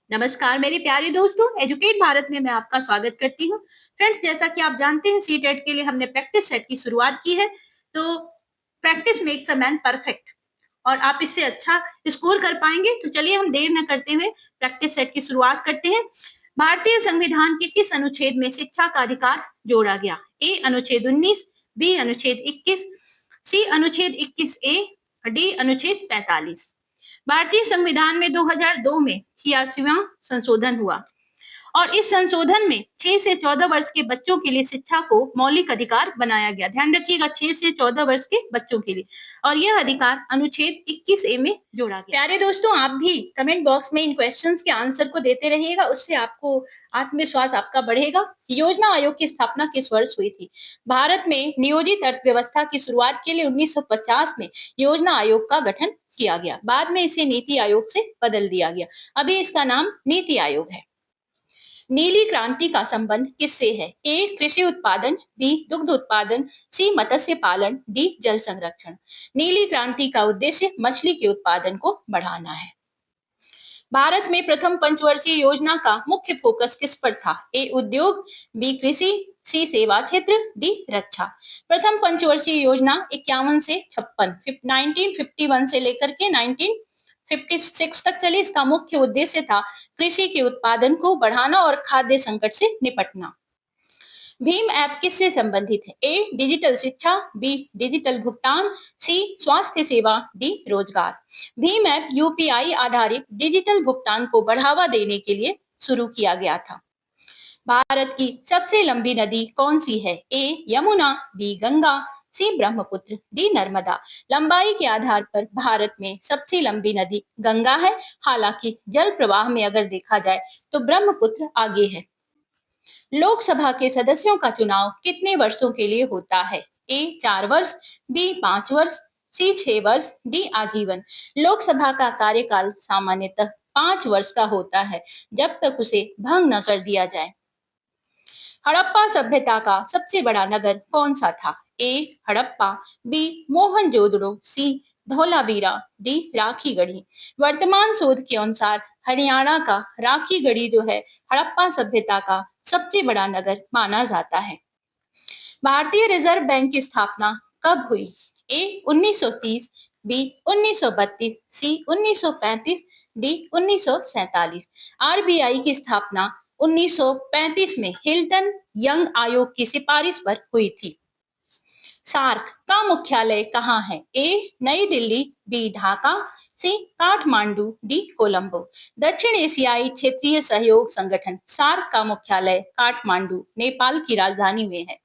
नमस्कार मेरे प्यारे दोस्तों, एजुकेट भारत में मैं आपका स्वागत करती हूँ। फ्रेंड्स, जैसा कि आप जानते हैं, सी टेट के लिए हमने प्रैक्टिस सेट की शुरुआत की है। तो practice makes a man perfect, और आप इससे अच्छा स्कोर कर पाएंगे। तो चलिए हम देर न करते हुए प्रैक्टिस सेट की शुरुआत करते हैं। भारतीय संविधान के किस अनुच्छेद में शिक्षा का अधिकार जोड़ा गया? ए अनुच्छेद 19, बी अनुच्छेद 21, सी अनुच्छेद 21A, डी अनुच्छेद 45। भारतीय संविधान में 2002 में 86वां संशोधन हुआ, और इस संशोधन में 6 से 14 वर्ष के बच्चों के लिए शिक्षा को मौलिक अधिकार बनाया गया। ध्यान रखिएगा, 6 से 14 वर्ष के बच्चों के लिए, और यह अधिकार अनुच्छेद 21A में जोड़ा गया। प्यारे दोस्तों, आप भी कमेंट बॉक्स में इन क्वेश्चंस के आंसर को देते रहिएगा, उससे आपको आत्मविश्वास आपका बढ़ेगा। योजना आयोग की स्थापना किस वर्ष हुई थी? भारत में नियोजित अर्थव्यवस्था की शुरुआत के लिए 1950 में योजना आयोग का गठन किया गया। बाद में इसे नीति आयोग से बदल दिया गया। अभी इसका नाम नीति आयोग है। नीली क्रांति का संबंध किससे है? ए कृषि उत्पादन, बी दुग्ध उत्पादन, सी मत्स्य पालन, डी जल संरक्षण। नीली क्रांति का उद्देश्य मछली के उत्पादन को बढ़ाना है। भारत में प्रथम पंचवर्षीय योजना का मुख्य फोकस किस पर था? ए उद्योग, बी कृषि, सी सेवा क्षेत्र, डी रक्षा। प्रथम पंचवर्षीय योजना 51 से 56, 1951 से लेकर के 1956 तक चली। इसका मुख्य उद्देश्य था कृषि के उत्पादन को बढ़ाना और खाद्य संकट से निपटना। भीम ऐप किससे संबंधित है? ए डिजिटल शिक्षा, बी डिजिटल भुगतान, सी स्वास्थ्य सेवा, डी रोजगार। भीम ऐप यूपीआई आधारित डिजिटल भुगतान को बढ़ावा देने के लिए शुरू किया गया था। भारत की सबसे लंबी नदी कौन सी है? ए यमुना, बी गंगा, सी ब्रह्मपुत्र, डी नर्मदा। लंबाई के आधार पर भारत में सबसे लंबी नदी गंगा है। हालांकि जल प्रवाह में अगर देखा जाए तो ब्रह्मपुत्र आगे है। लोकसभा के सदस्यों का चुनाव कितने वर्षों के लिए होता है? ए 4 वर्ष, बी 5 वर्ष, सी 6 वर्ष, डी आजीवन। लोकसभा का कार्यकाल सामान्यतः 5 वर्ष का होता है, जब तक उसे भंग न कर दिया जाए। हड़प्पा सभ्यता का सबसे बड़ा नगर कौन सा था? ए हड़प्पा, बी मोहनजोदड़ो, सी धौलावीरा, डी राखीगढ़ी। वर्तमान शोध के अनुसार हरियाणा का राखीगढ़ी जो है हड़प्पा सभ्यता का सबसे बड़ा नगर माना जाता है। भारतीय रिजर्व बैंक की स्थापना कब हुई? ए 1930, बी 1932, सी 1935, डी 1947। आरबीआई की स्थापना 1935 में हिल्टन यंग आयोग की सिफारिश पर हुई थी। सार्क का मुख्यालय कहाँ है? ए नई दिल्ली, बी ढाका, सी काठमांडू, डी कोलंबो। दक्षिण एशियाई क्षेत्रीय सहयोग संगठन सार्क का मुख्यालय काठमांडू, नेपाल की राजधानी में है।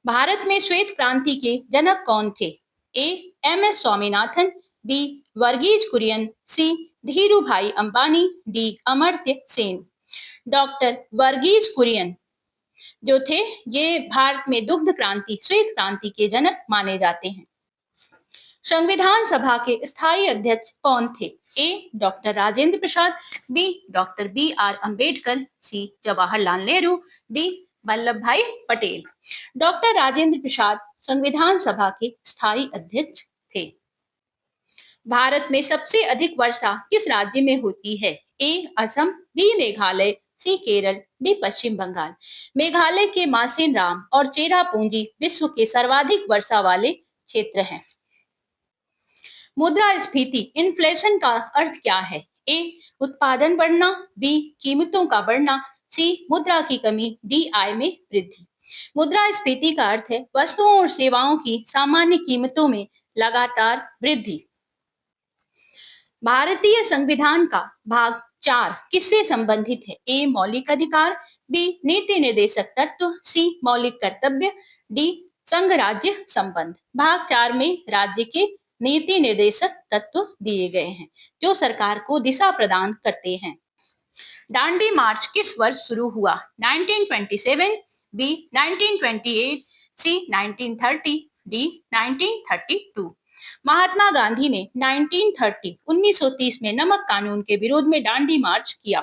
भारत में श्वेत क्रांति के जनक कौन थे? A M S Swaminathan, B Varghese Kurien, C Dhirubhai Ambani, D Amartya Sen. Doctor Varghese Kurien जो थे, ये भारत में दुग्ध क्रांति, श्वेत क्रांति के जनक माने जाते हैं। संविधान सभा के स्थायी अध्यक्ष कौन थे? A doctor Rajendra Prasad, B doctor B R Ambedkar, C Jawaharlal Nehru, D Vallabhbhai Patel. Doctor Rajendra प्रसाद संविधान सभा के स्थायी अध्यक्ष थे। भारत में सबसे अधिक वर्षा किस राज्य में होती है? ए असम, बी मेघालय, सी केरल, डी पश्चिम बंगाल। मेघालय के मासिन राम और चेरापूंजी विश्व के सर्वाधिक वर्षा वाले क्षेत्र हैं। मुद्रास्फीति इन्फ्लेशन का अर्थ क्या है? ए उत्पादन बढ़ना, बी कीमतों का बढ़ना, सी मुद्रा की कमी, डी आय में वृद्धि। मुद्रास्फीति का अर्थ है वस्तुओं और सेवाओं की सामान्य कीमतों में लगातार वृद्धि। भारतीय संविधान का भाग 4 किससे संबंधित है? ए मौलिक अधिकार, बी नीति निर्देशक तत्व, सी मौलिक कर्तव्य, डी संघ राज्य संबंध। भाग 4 में राज्य के नीति निर्देशक तत्व दिए गए हैं, जो सरकार को दिशा प्रदान करते हैं। दांडी मार्च किस वर्ष शुरू हुआ? 1927, बी 1928, सी 1930, डी 1932। महात्मा गांधी ने 1930 में नमक कानून के विरोध में दांडी मार्च किया।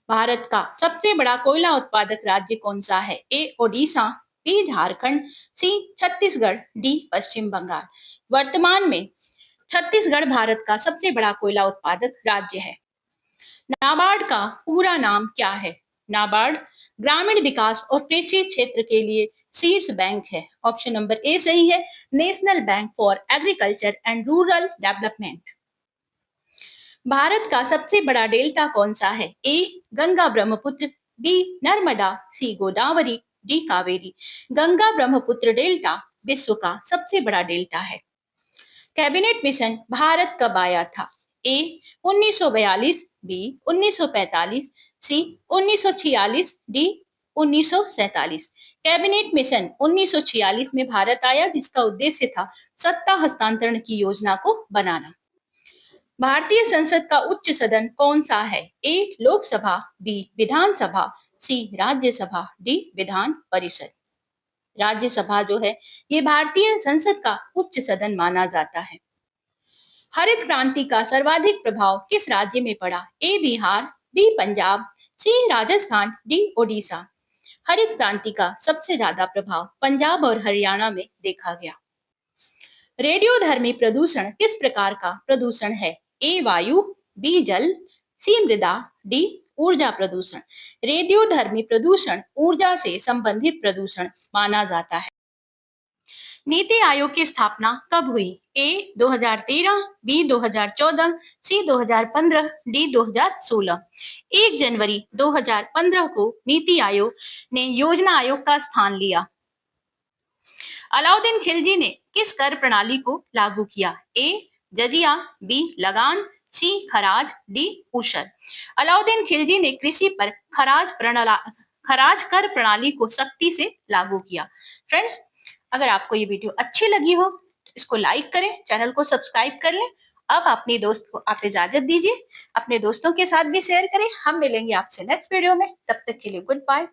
भारत का सबसे बड़ा कोयला उत्पादक राज्य कौन सा है? ए ओडिशा, बी झारखंड, सी छत्तीसगढ़, डी पश्चिम बंगाल। वर्तमान में छत्तीसगढ़ भारत का सबसे बड़ा कोयला उत्पादक राज्य है। नाबार्ड का पूरा नाम क्या है? नाबार्ड ग्रामीण विकास और कृषि क्षेत्र के लिए सीड्स बैंक है। ऑप्शन नंबर ए सही है, national bank for agriculture and rural development. Bharat का सबसे बड़ा डेल्टा कौन सा है? ए गंगा ब्रह्मपुत्र, बी नर्मदा, सी गोदावरी, डी कावेरी। गंगा ब्रह्मपुत्र डेल्टा विश्व का सबसे बड़ा डेल्टा है। कैबिनेट मिशन भारत कब आया था? ए 1942, बी 1945, सी 1946, डी 1947। कैबिनेट मिशन 1946 में भारत आया, जिसका उद्देश्य था सत्ता हस्तांतरण की योजना को बनाना। भारतीय संसद का उच्च सदन कौन सा है? ए लोकसभा, बी विधानसभा, सी राज्यसभा, डी विधान परिषद। राज्यसभा जो है ये भारतीय संसद का उच्च सदन माना जाता है। हरित क्रांति का सर्वाधिक प्रभाव किस राज्य में पड़ा? ए बिहार, बी पंजाब, सी राजस्थान, डी ओडिशा। हरित क्रांति का सबसे ज्यादा प्रभाव पंजाब और हरियाणा में देखा गया। रेडियोधर्मी प्रदूषण किस प्रकार का प्रदूषण है? ए वायु, बी जल, सी मृदा, डी ऊर्जा प्रदूषण। रेडियोधर्मी प्रदूषण ऊर्जा से संबंधित प्रदूषण माना जाता है। नीति आयोग की स्थापना कब हुई? ए 2013, बी 2014, सी 2015, डी 2016। 1 जनवरी 2015 को नीति आयोग ने योजना आयोग का स्थान लिया। अलाउद्दीन खिलजी ने किस कर प्रणाली को लागू किया? ए जजिया, बी लगान, सी खराज, डी उशर। अलाउद्दीन खिलजी ने कृषि पर खराज कर प्रणाली को सख्ती से लागू किया। फ्रेंड्स, अगर आपको ये वीडियो अच्छी लगी हो तो इसको लाइक करें, चैनल को सब्सक्राइब कर लें। अब अपनी दोस्त को आप इजाजत दीजिए, अपने दोस्तों के साथ भी शेयर करें। हम मिलेंगे आपसे नेक्स्ट वीडियो में, तब तक के लिए गुड बाय।